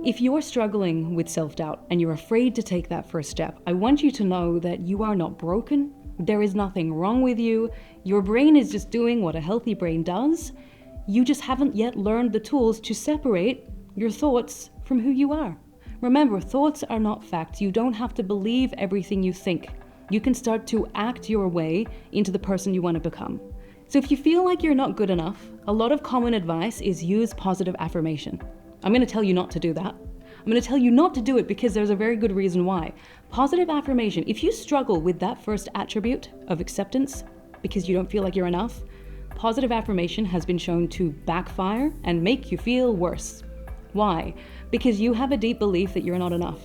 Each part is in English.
If you're struggling with self-doubt and you're afraid to take that first step, I want you to know that you are not broken. There is nothing wrong with you. Your brain is just doing what a healthy brain does. You just haven't yet learned the tools to separate your thoughts from who you are. Remember, thoughts are not facts. You don't have to believe everything you think. You can start to act your way into the person you want to become. So if you feel like you're not good enough, a lot of common advice is use positive affirmation. I'm going to tell you not to do that. I'm going to tell you not to do it because there's a very good reason why. Positive affirmation, if you struggle with that first attribute of acceptance because you don't feel like you're enough, positive affirmation has been shown to backfire and make you feel worse. Why? Because you have a deep belief that you're not enough.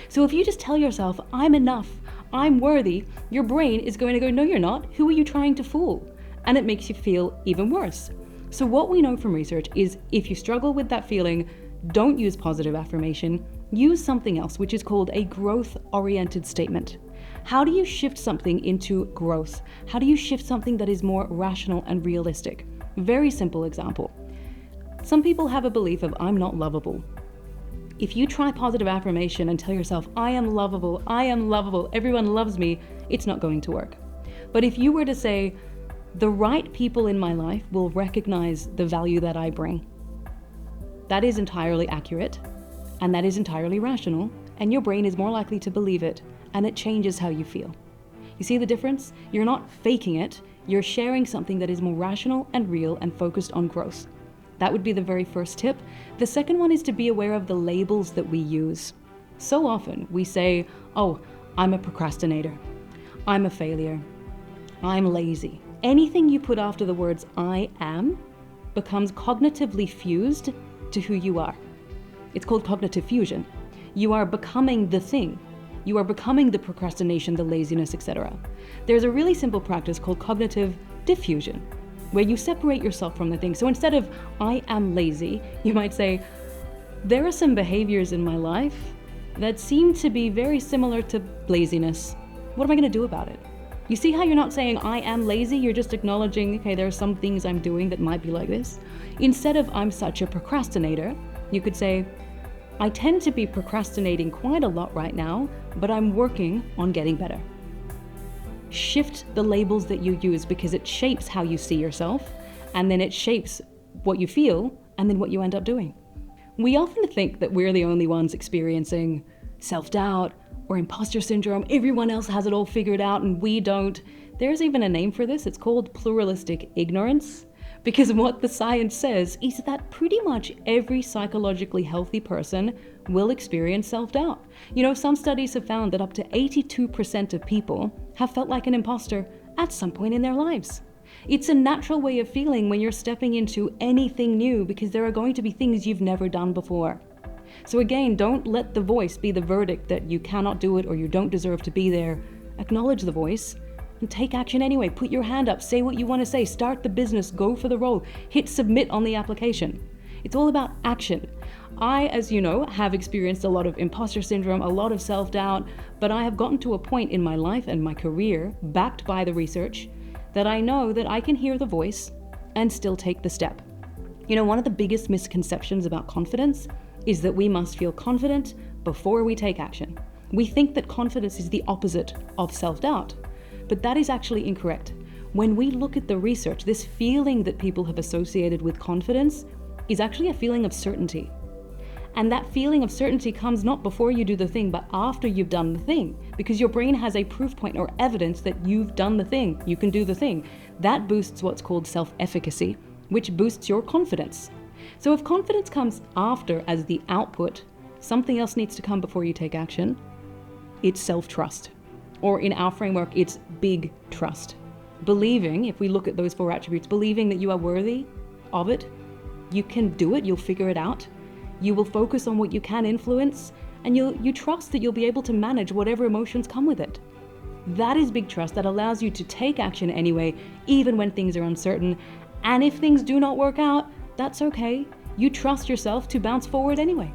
So if you just tell yourself, I'm enough, I'm worthy, your brain is going to go, no, you're not. Who are you trying to fool? And it makes you feel even worse. So what we know from research is if you struggle with that feeling, don't use positive affirmation, use something else, which is called a growth-oriented statement. How do you shift something into growth? How do you shift something that is more rational and realistic? Very simple example. Some people have a belief of I'm not lovable. If you try positive affirmation and tell yourself, I am lovable, everyone loves me, it's not going to work. But if you were to say, the right people in my life will recognize the value that I bring, that is entirely accurate, and that is entirely rational, and your brain is more likely to believe it, and it changes how you feel. You see the difference? You're not faking it, you're sharing something that is more rational and real and focused on growth. That would be the very first tip. The second one is to be aware of the labels that we use. So often we say, oh, I'm a procrastinator, I'm a failure, I'm lazy. Anything you put after the words I am becomes cognitively fused to who you are. It's called cognitive fusion. You are becoming the thing. You are becoming the procrastination, the laziness, etc. There's a really simple practice called cognitive diffusion, where you separate yourself from the thing. So instead of I am lazy, you might say, there are some behaviors in my life that seem to be very similar to laziness. What am I going to do about it? You see how you're not saying I am lazy, you're just acknowledging, okay, there are some things I'm doing that might be like this. Instead of I'm such a procrastinator, you could say, I tend to be procrastinating quite a lot right now, but I'm working on getting better. Shift the labels that you use because it shapes how you see yourself, and then it shapes what you feel, and then what you end up doing. We often think that we're the only ones experiencing self-doubt or imposter syndrome. Everyone else has it all figured out and we don't. There's even a name for this. It's called pluralistic ignorance. Because what the science says is that pretty much every psychologically healthy person will experience self-doubt. You know, some studies have found that up to 82% of people have felt like an imposter at some point in their lives. It's a natural way of feeling when you're stepping into anything new because there are going to be things you've never done before. So again, don't let the voice be the verdict that you cannot do it or you don't deserve to be there. Acknowledge the voice and take action anyway. Put your hand up, say what you want to say, start the business, go for the role, hit submit on the application. It's all about action. I, as you know, have experienced a lot of imposter syndrome, a lot of self-doubt, but I have gotten to a point in my life and my career, backed by the research, that I know that I can hear the voice and still take the step. You know, one of the biggest misconceptions about confidence is that we must feel confident before we take action. We think that confidence is the opposite of self-doubt, but that is actually incorrect. When we look at the research, this feeling that people have associated with confidence is actually a feeling of certainty. And that feeling of certainty comes not before you do the thing, but after you've done the thing, because your brain has a proof point or evidence that you've done the thing, you can do the thing. That boosts what's called self-efficacy, which boosts your confidence. So if confidence comes after as the output, something else needs to come before you take action. It's self-trust. Or in our framework, it's big trust. Believing, if we look at those 4 attributes, believing that you are worthy of it, you can do it, you'll figure it out. You will focus on what you can influence, and you trust that you'll be able to manage whatever emotions come with it. That is big trust that allows you to take action anyway, even when things are uncertain. And if things do not work out, that's okay. You trust yourself to bounce forward anyway.